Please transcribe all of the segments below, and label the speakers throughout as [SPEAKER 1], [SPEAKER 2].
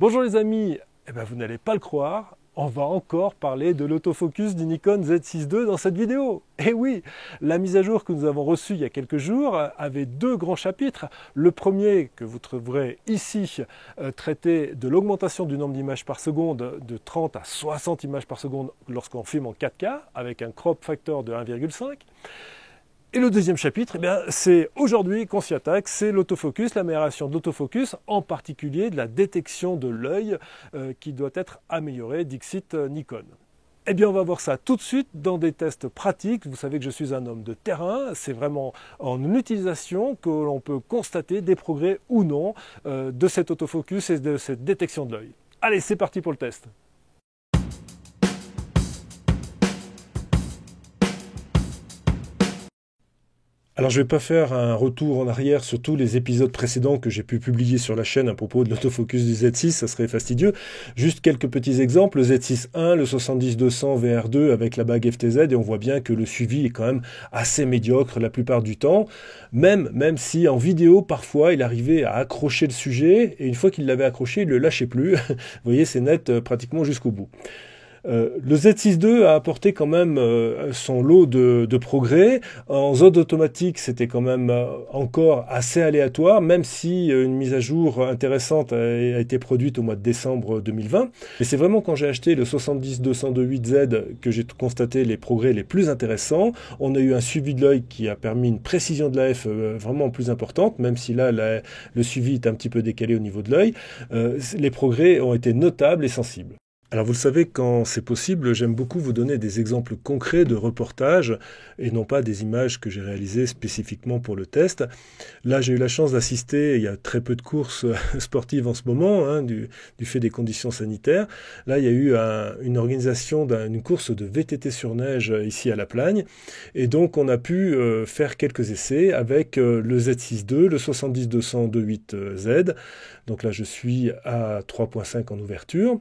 [SPEAKER 1] Bonjour les amis, vous n'allez pas le croire, on va encore parler de l'autofocus du Nikon Z6 II dans cette vidéo. Et oui, la mise à jour que nous avons reçue il y a quelques jours avait deux grands chapitres. Le premier, que vous trouverez ici, traitait de l'augmentation du nombre d'images par seconde de 30 à 60 images par seconde lorsqu'on filme en 4K avec un crop factor de 1,5. Et le deuxième chapitre, c'est aujourd'hui qu'on s'y attaque, c'est l'autofocus, l'amélioration de l'autofocus, en particulier de la détection de l'œil qui doit être améliorée, dixit Nikon. On va voir ça tout de suite dans des tests pratiques. Vous savez que je suis un homme de terrain, c'est vraiment en utilisation que l'on peut constater des progrès ou non de cet autofocus et de cette détection de l'œil. Allez, c'est parti pour le test. Alors je ne vais pas faire un retour en arrière sur tous les épisodes précédents que j'ai pu publier sur la chaîne à propos de l'autofocus du Z6, ça serait fastidieux. Juste quelques petits exemples, le Z6-1, le 70-200 VR2 avec la bague FTZ, et on voit bien que le suivi est quand même assez médiocre la plupart du temps, même si en vidéo, parfois, il arrivait à accrocher le sujet, et une fois qu'il l'avait accroché, il ne le lâchait plus. Vous voyez, c'est net pratiquement jusqu'au bout. Le Z6 II a apporté quand même son lot de progrès. En zone automatique, c'était quand même encore assez aléatoire, même si une mise à jour intéressante a été produite au mois de décembre 2020. Mais c'est vraiment quand j'ai acheté le 70-202.8Z que j'ai constaté les progrès les plus intéressants. On a eu un suivi de l'œil qui a permis une précision de l'AF vraiment plus importante, même si là, le suivi est un petit peu décalé au niveau de l'œil. Les progrès ont été notables et sensibles. Alors vous le savez, quand c'est possible, j'aime beaucoup vous donner des exemples concrets de reportages et non pas des images que j'ai réalisées spécifiquement pour le test. Là, j'ai eu la chance d'assister, il y a très peu de courses sportives en ce moment, du fait des conditions sanitaires. Là, il y a eu une organisation d'une course de VTT sur neige ici à La Plagne. Et donc, on a pu faire quelques essais avec le Z6 II, le 70-200-2.8Z. Donc là, je suis à 3.5 en ouverture,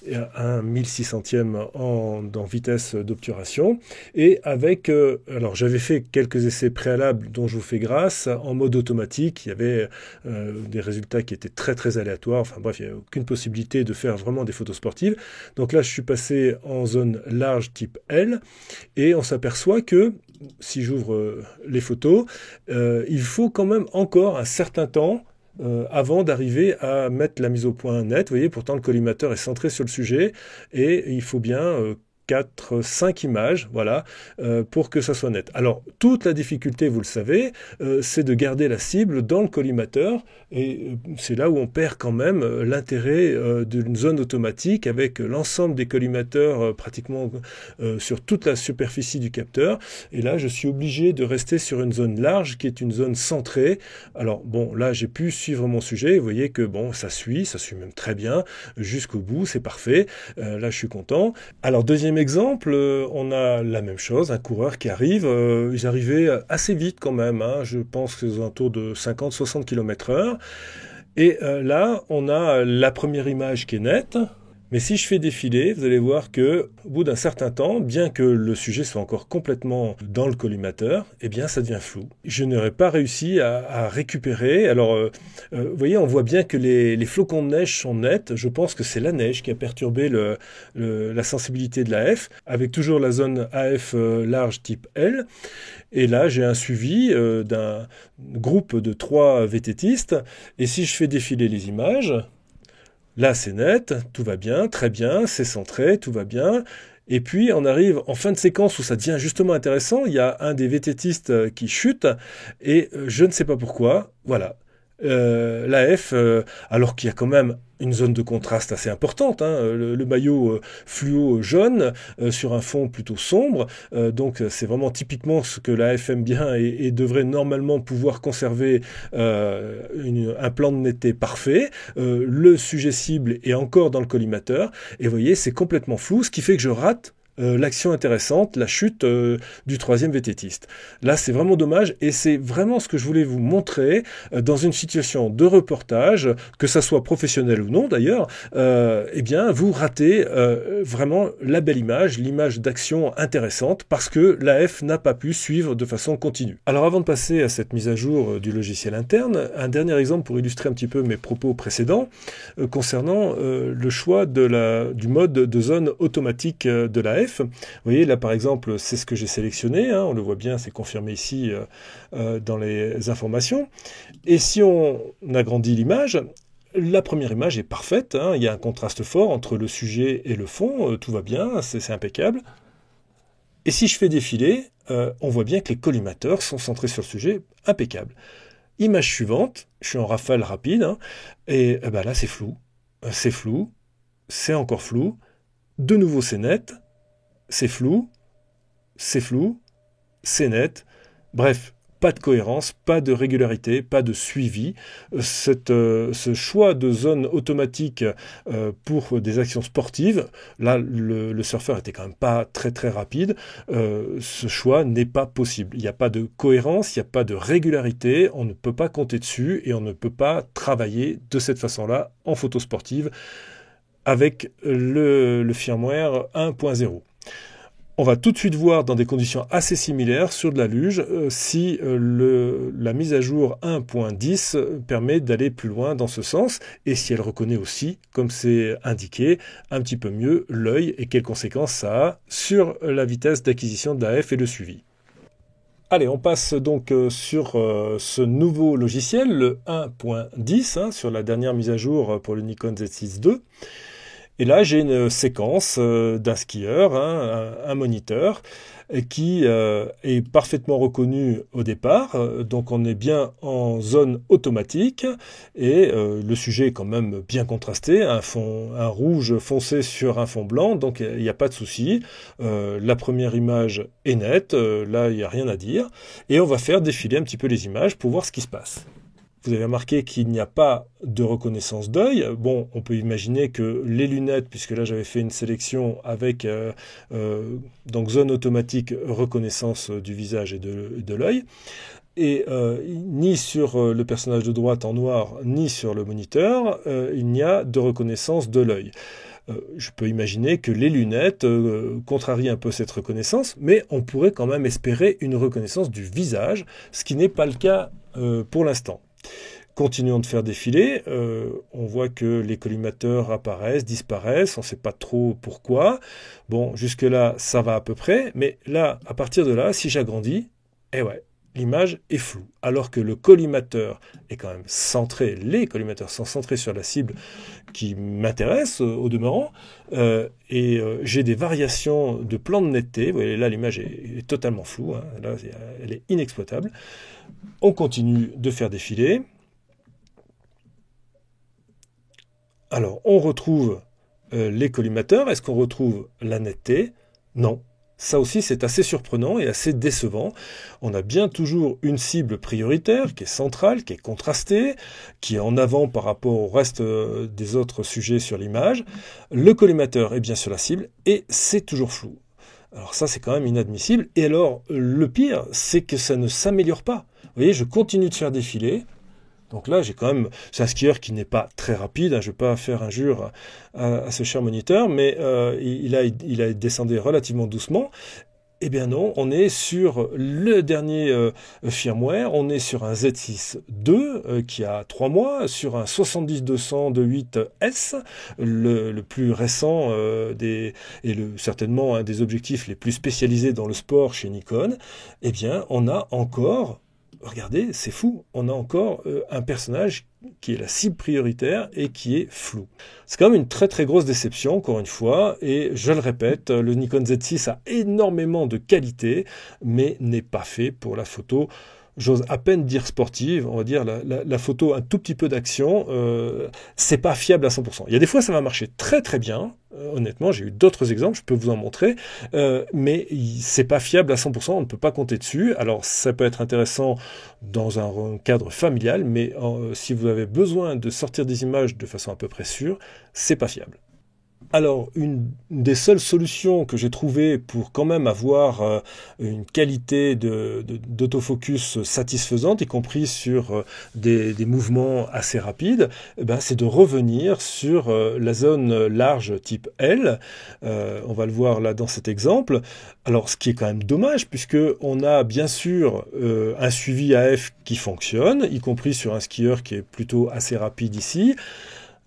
[SPEAKER 1] et à 1/1600e en vitesse d'obturation. Et avec, alors j'avais fait quelques essais préalables dont je vous fais grâce, en mode automatique. Il y avait des résultats qui étaient très très aléatoires. Enfin bref, il n'y a aucune possibilité de faire vraiment des photos sportives. Donc là, je suis passé en zone large type L, et on s'aperçoit que, si j'ouvre les photos, il faut quand même encore un certain temps avant d'arriver à mettre la mise au point nette. Vous voyez, pourtant le collimateur est centré sur le sujet et il faut bien 4-5 images, voilà, pour que ça soit net. Alors, toute la difficulté, vous le savez, c'est de garder la cible dans le collimateur, et c'est là où on perd quand même l'intérêt d'une zone automatique avec l'ensemble des collimateurs pratiquement sur toute la superficie du capteur. Et là, je suis obligé de rester sur une zone large qui est une zone centrée. Alors, bon, là, j'ai pu suivre mon sujet. Vous voyez que, bon, ça suit même très bien jusqu'au bout, c'est parfait. Là, je suis content. Alors, deuxième exemple, on a la même chose, un coureur qui arrive, ils arrivaient assez vite quand même, je pense que c'est aux alentours de 50-60 km/h, et là on a la première image qui est nette. Mais si je fais défiler, vous allez voir que, au bout d'un certain temps, bien que le sujet soit encore complètement dans le collimateur, ça devient flou. Je n'aurais pas réussi à récupérer. Alors, vous voyez, on voit bien que les flocons de neige sont nets. Je pense que c'est la neige qui a perturbé la sensibilité de l'AF, avec toujours la zone AF large type L. Et là, j'ai un suivi d'un groupe de 3 VTTistes. Et si je fais défiler les images, là, c'est net, tout va bien, très bien, c'est centré, tout va bien. Et puis, on arrive en fin de séquence où ça devient justement intéressant. Il y a un des VTTistes qui chute, et je ne sais pas pourquoi, voilà. L'AF, alors qu'il y a quand même une zone de contraste assez importante, le maillot fluo jaune sur un fond plutôt sombre, donc c'est vraiment typiquement ce que l'AF aime bien et devrait normalement pouvoir conserver un plan de netteté parfait. Le sujet cible est encore dans le collimateur, et vous voyez, c'est complètement flou, ce qui fait que je rate l'action intéressante, la chute du troisième VTTiste. Là, c'est vraiment dommage et c'est vraiment ce que je voulais vous montrer dans une situation de reportage, que ça soit professionnel ou non d'ailleurs, eh bien, vous ratez vraiment la belle image, l'image d'action intéressante parce que l'AF n'a pas pu suivre de façon continue. Alors avant de passer à cette mise à jour du logiciel interne, un dernier exemple pour illustrer un petit peu mes propos précédents concernant le choix du mode de zone automatique de l'AF. Vous voyez là par exemple c'est ce que j'ai sélectionné, hein, on le voit bien, c'est confirmé ici dans les informations. Et si on agrandit l'image, la première image est parfaite, hein, il y a un contraste fort entre le sujet et le fond, tout va bien, c'est impeccable. Et si je fais défiler, on voit bien que les collimateurs sont centrés sur le sujet, impeccable. Image suivante, je suis en rafale rapide, hein, et ben là c'est flou, c'est encore flou, de nouveau c'est net, c'est flou, c'est net, bref, pas de cohérence, pas de régularité, pas de suivi. Ce choix de zone automatique pour des actions sportives, là le surfeur était quand même pas très très rapide, ce choix n'est pas possible. Il n'y a pas de cohérence, il n'y a pas de régularité, on ne peut pas compter dessus et on ne peut pas travailler de cette façon-là en photo sportive avec le firmware 1.0. On va tout de suite voir dans des conditions assez similaires sur de la luge si la mise à jour 1.10 permet d'aller plus loin dans ce sens et si elle reconnaît aussi, comme c'est indiqué, un petit peu mieux l'œil et quelles conséquences ça a sur la vitesse d'acquisition de l'AF et le suivi. Allez, on passe donc sur ce nouveau logiciel, le 1.10, hein, sur la dernière mise à jour pour le Nikon Z6 II. Et là, j'ai une séquence d'un skieur, hein, un moniteur, qui est parfaitement reconnu au départ. Donc on est bien en zone automatique et le sujet est quand même bien contrasté, un rouge foncé sur un fond blanc, donc il n'y a pas de souci. La première image est nette, là il n'y a rien à dire. Et on va faire défiler un petit peu les images pour voir ce qui se passe. Vous avez remarqué qu'il n'y a pas de reconnaissance d'œil. Bon, on peut imaginer que les lunettes, puisque là j'avais fait une sélection avec donc zone automatique reconnaissance du visage et de l'œil, et ni sur le personnage de droite en noir, ni sur le moniteur, il n'y a de reconnaissance de l'œil. Je peux imaginer que les lunettes contrarient un peu cette reconnaissance, mais on pourrait quand même espérer une reconnaissance du visage, ce qui n'est pas le cas pour l'instant. Continuons de faire défiler, on voit que les collimateurs apparaissent, disparaissent, on ne sait pas trop pourquoi. Bon, jusque-là, ça va à peu près, mais là, à partir de là, si j'agrandis, eh ouais, l'image est floue. Alors que le collimateur est quand même centré, les collimateurs sont centrés sur la cible qui m'intéresse au demeurant, et j'ai des variations de plan de netteté. Vous voyez, là, l'image est totalement floue, hein, là, elle est inexploitable. On continue de faire défiler. Alors, on retrouve les collimateurs. Est-ce qu'on retrouve la netteté? Non. Ça aussi, c'est assez surprenant et assez décevant. On a bien toujours une cible prioritaire qui est centrale, qui est contrastée, qui est en avant par rapport au reste des autres sujets sur l'image. Le collimateur est bien sur la cible et c'est toujours flou. Alors ça, c'est quand même inadmissible. Et alors, le pire, c'est que ça ne s'améliore pas. Vous voyez, je continue de faire défiler. Donc là, j'ai quand même... C'est un skieur qui n'est pas très rapide, hein, je ne vais pas faire injure à ce cher moniteur, mais il a descendu relativement doucement. Eh bien non, on est sur le dernier firmware, on est sur un Z6 II qui a 3 mois, sur un 70-200 de 8S, le plus récent certainement un des objectifs les plus spécialisés dans le sport chez Nikon. Eh bien, on a encore... Regardez, c'est fou, on a encore un personnage qui est la cible prioritaire et qui est flou. C'est quand même une très très grosse déception, encore une fois, et je le répète, le Nikon Z6 a énormément de qualité, mais n'est pas fait pour la photo. J'ose à peine dire sportive, on va dire la photo un tout petit peu d'action, c'est pas fiable à 100%. Il y a des fois ça va marcher très très bien, honnêtement j'ai eu d'autres exemples, je peux vous en montrer, mais c'est pas fiable à 100%, on ne peut pas compter dessus. Alors ça peut être intéressant dans un cadre familial, mais si vous avez besoin de sortir des images de façon à peu près sûre, c'est pas fiable. Alors, une des seules solutions que j'ai trouvées pour quand même avoir une qualité d'autofocus satisfaisante, y compris sur des mouvements assez rapides, eh ben, c'est de revenir sur la zone large type L. On va le voir là dans cet exemple. Alors, ce qui est quand même dommage, puisque on a bien sûr un suivi AF qui fonctionne, y compris sur un skieur qui est plutôt assez rapide ici,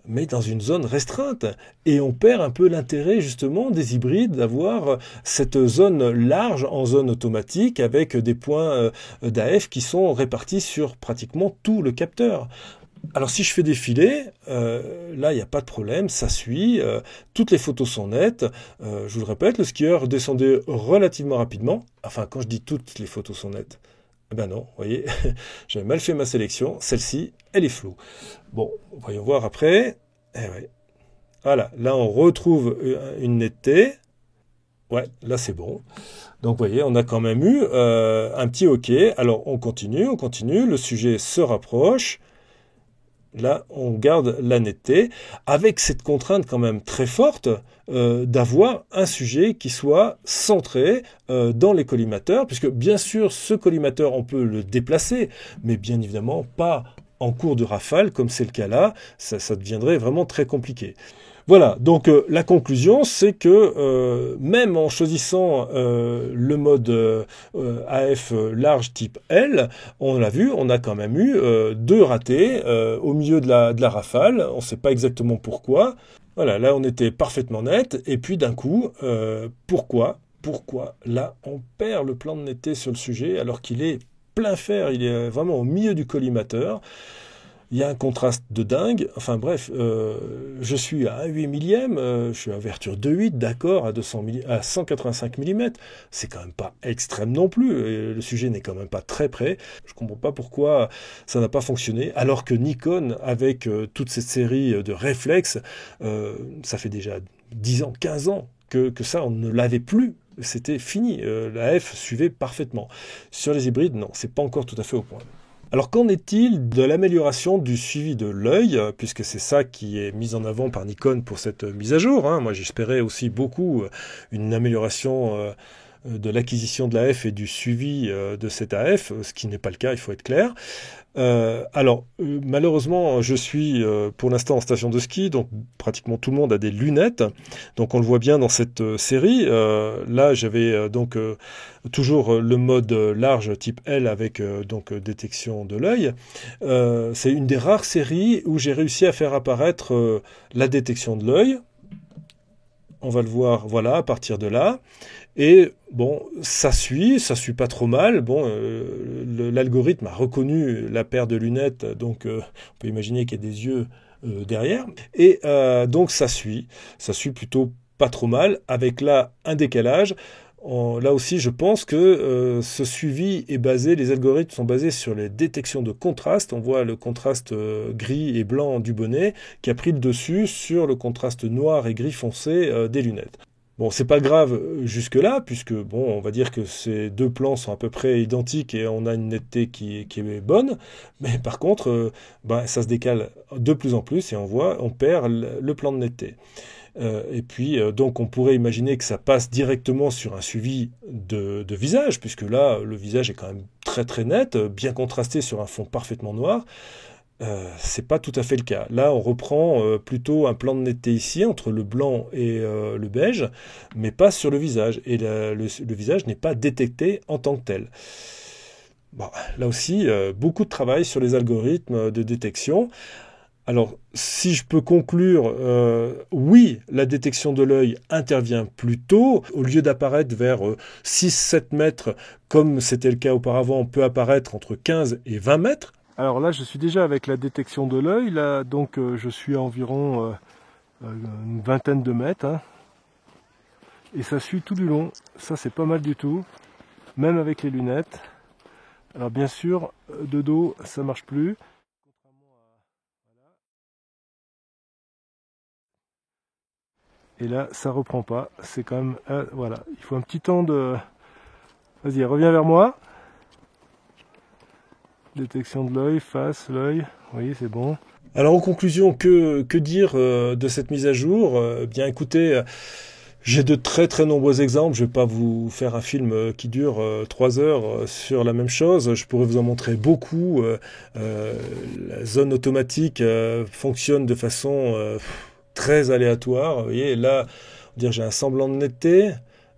[SPEAKER 1] mais dans une zone restreinte. Et on perd un peu l'intérêt justement des hybrides d'avoir cette zone large en zone automatique avec des points d'AF qui sont répartis sur pratiquement tout le capteur. Alors si je fais défiler, là il n'y a pas de problème, ça suit, toutes les photos sont nettes. Je vous le répète, le skieur descendait relativement rapidement. Enfin, quand je dis toutes les photos sont nettes, eh ben non, vous voyez, j'avais mal fait ma sélection, celle-ci, elle est floue. Bon, voyons voir après. Eh ouais. Voilà, là on retrouve une netteté. Ouais, là c'est bon. Donc vous voyez, on a quand même eu un petit OK. Alors on continue, le sujet se rapproche. Là, on garde la netteté, avec cette contrainte quand même très forte d'avoir un sujet qui soit centré dans les collimateurs, puisque bien sûr, ce collimateur, on peut le déplacer, mais bien évidemment pas en cours de rafale, comme c'est le cas là, ça deviendrait vraiment très compliqué. Voilà, donc la conclusion, c'est que même en choisissant le mode AF large type L, on l'a vu, on a quand même eu deux ratés au milieu de la rafale. On ne sait pas exactement pourquoi. Voilà, là on était parfaitement net. Et puis d'un coup, pourquoi là on perd le plan de netteté sur le sujet alors qu'il est plein fer, il est vraiment au milieu du collimateur. Il y a un contraste de dingue. Enfin bref, je suis à 1/8 millième, je suis à ouverture 2.8, d'accord, à 185 mm. C'est quand même pas extrême non plus. Le sujet n'est quand même pas très près. Je comprends pas pourquoi ça n'a pas fonctionné. Alors que Nikon, avec toute cette série de réflexes, ça fait déjà 10 ans, 15 ans que ça, on ne l'avait plus. C'était fini. La F suivait parfaitement. Sur les hybrides, non, c'est pas encore tout à fait au point. Alors qu'en est-il de l'amélioration du suivi de l'œil, puisque c'est ça qui est mis en avant par Nikon pour cette mise à jour, hein. Moi j'espérais aussi beaucoup une amélioration de l'acquisition de l'AF et du suivi de cette AF, ce qui n'est pas le cas, il faut être clair. Malheureusement, je suis pour l'instant en station de ski, donc pratiquement tout le monde a des lunettes. Donc on le voit bien dans cette série. Là, j'avais toujours le mode large type L avec donc détection de l'œil. C'est une des rares séries où j'ai réussi à faire apparaître la détection de l'œil. On va le voir, voilà, à partir de là. Et bon, ça suit pas trop mal. Bon, l'algorithme a reconnu la paire de lunettes, donc on peut imaginer qu'il y a des yeux derrière. Et donc ça suit plutôt pas trop mal, avec là un décalage. Là aussi, je pense que ce suivi est basé, les algorithmes sont basés sur les détections de contraste. On voit le contraste gris et blanc du bonnet qui a pris le dessus sur le contraste noir et gris foncé des lunettes. Bon, c'est pas grave jusque-là, puisque bon, on va dire que ces deux plans sont à peu près identiques et on a une netteté qui est bonne. Mais par contre, ça se décale de plus en plus et on perd le plan de netteté. Et puis, donc, on pourrait imaginer que ça passe directement sur un suivi de visage, puisque là, le visage est quand même très très net, bien contrasté sur un fond parfaitement noir. C'est pas tout à fait le cas. Là, on reprend plutôt un plan de netteté ici, entre le blanc et le beige, mais pas sur le visage. Et le visage n'est pas détecté en tant que tel. Bon, là aussi, beaucoup de travail sur les algorithmes de détection. Alors, si je peux conclure, oui, la détection de l'œil intervient plus tôt. Au lieu d'apparaître vers 6-7 mètres, comme c'était le cas auparavant, on peut apparaître entre 15 et 20 mètres. Alors là, je suis déjà avec la détection de l'œil. Là, donc, je suis à environ une vingtaine de mètres. Hein. Et ça suit tout du long. Ça, c'est pas mal du tout. Même avec les lunettes. Alors, bien sûr, de dos, ça marche plus. Et là, ça reprend pas. C'est quand même... voilà. Il faut un petit temps de... Vas-y, reviens vers moi. Détection de l'œil, face, l'œil. Vous voyez, c'est bon. Alors en conclusion, que dire de cette mise à jour? Bien écoutez, j'ai de très très nombreux exemples. Je vais pas vous faire un film qui dure 3 heures sur la même chose. Je pourrais vous en montrer beaucoup. La zone automatique fonctionne de façon très aléatoire. Vous voyez, là, dire j'ai un semblant de netteté.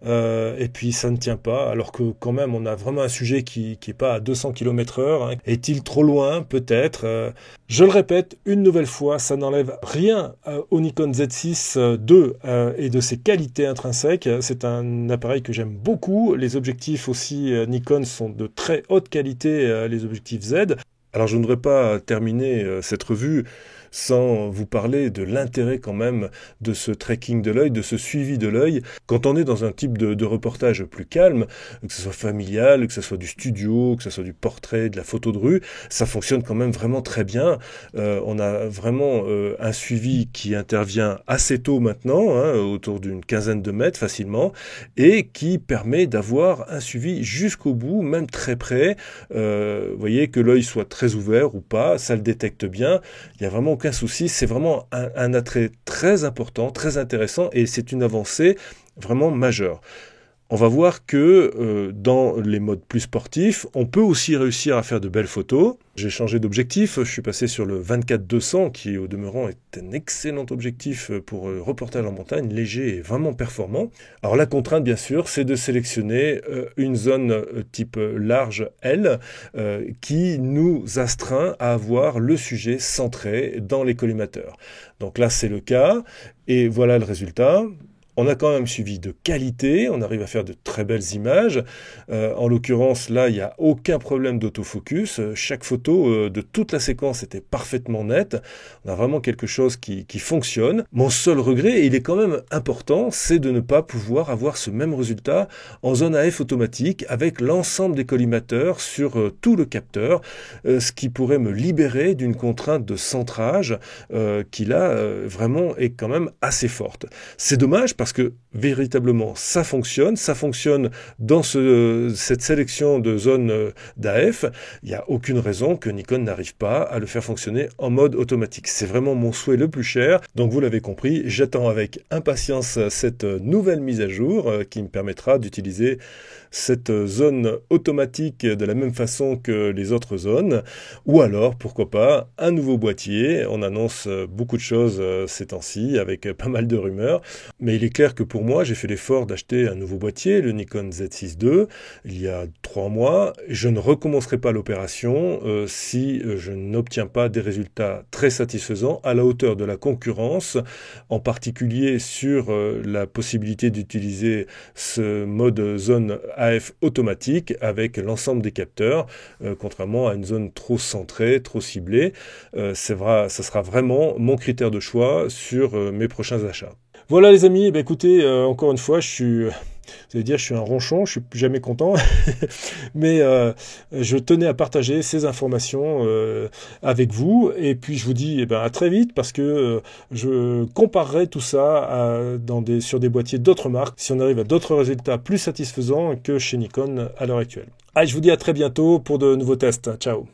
[SPEAKER 1] Et puis ça ne tient pas, alors que quand même on a vraiment un sujet qui est pas à 200 km/h. Hein. Est-il trop loin? Peut-être. Je le répète une nouvelle fois, ça n'enlève rien au Nikon Z6 II et de ses qualités intrinsèques. C'est un appareil que j'aime beaucoup. Les objectifs aussi Nikon sont de très haute qualité, les objectifs Z. Alors je ne voudrais pas terminer cette revue sans vous parler de l'intérêt quand même de ce tracking de l'œil, de ce suivi de l'œil. Quand on est dans un type de reportage plus calme, que ce soit familial, que ce soit du studio, que ce soit du portrait, de la photo de rue, ça fonctionne quand même vraiment très bien. On a vraiment un suivi qui intervient assez tôt maintenant, hein, autour d'une quinzaine de mètres facilement, et qui permet d'avoir un suivi jusqu'au bout, même très près. Vous voyez, que l'œil soit très ouvert ou pas, ça le détecte bien. Il y a vraiment aucun souci, c'est vraiment un attrait très important, très intéressant, et c'est une avancée vraiment majeure. On va voir que dans les modes plus sportifs, on peut aussi réussir à faire de belles photos. J'ai changé d'objectif, je suis passé sur le 24-200 qui au demeurant est un excellent objectif pour reportage en montagne, léger et vraiment performant. Alors la contrainte bien sûr, c'est de sélectionner une zone type large L qui nous astreint à avoir le sujet centré dans les collimateurs. Donc là c'est le cas et voilà le résultat. On a quand même suivi de qualité, on arrive à faire de très belles images. En l'occurrence, là, il n'y a aucun problème d'autofocus. Chaque photo de toute la séquence était parfaitement nette. On a vraiment quelque chose qui fonctionne. Mon seul regret, et il est quand même important, c'est de ne pas pouvoir avoir ce même résultat en zone AF automatique avec l'ensemble des collimateurs sur tout le capteur, ce qui pourrait me libérer d'une contrainte de centrage qui là, vraiment est quand même assez forte. C'est dommage parce que véritablement ça fonctionne dans cette sélection de zones d'AF, il n'y a aucune raison que Nikon n'arrive pas à le faire fonctionner en mode automatique. C'est vraiment mon souhait le plus cher, donc vous l'avez compris, j'attends avec impatience cette nouvelle mise à jour qui me permettra d'utiliser cette zone automatique de la même façon que les autres zones, ou alors, pourquoi pas, un nouveau boîtier. On annonce beaucoup de choses ces temps-ci, avec pas mal de rumeurs, mais il est clair que pour moi, j'ai fait l'effort d'acheter un nouveau boîtier, le Nikon Z6 II, il y a 3 mois. Je ne recommencerai pas l'opération si je n'obtiens pas des résultats très satisfaisants à la hauteur de la concurrence, en particulier sur la possibilité d'utiliser ce mode zone AF automatique avec l'ensemble des capteurs, contrairement à une zone trop centrée, trop ciblée. Ça sera vraiment mon critère de choix sur mes prochains achats. Voilà les amis, écoutez, encore une fois, vous allez dire, je suis un ronchon, je suis jamais content, mais je tenais à partager ces informations avec vous, et puis je vous dis à très vite, parce que je comparerai tout ça sur des boîtiers d'autres marques, si on arrive à d'autres résultats plus satisfaisants que chez Nikon à l'heure actuelle. Allez, je vous dis à très bientôt pour de nouveaux tests. Ciao.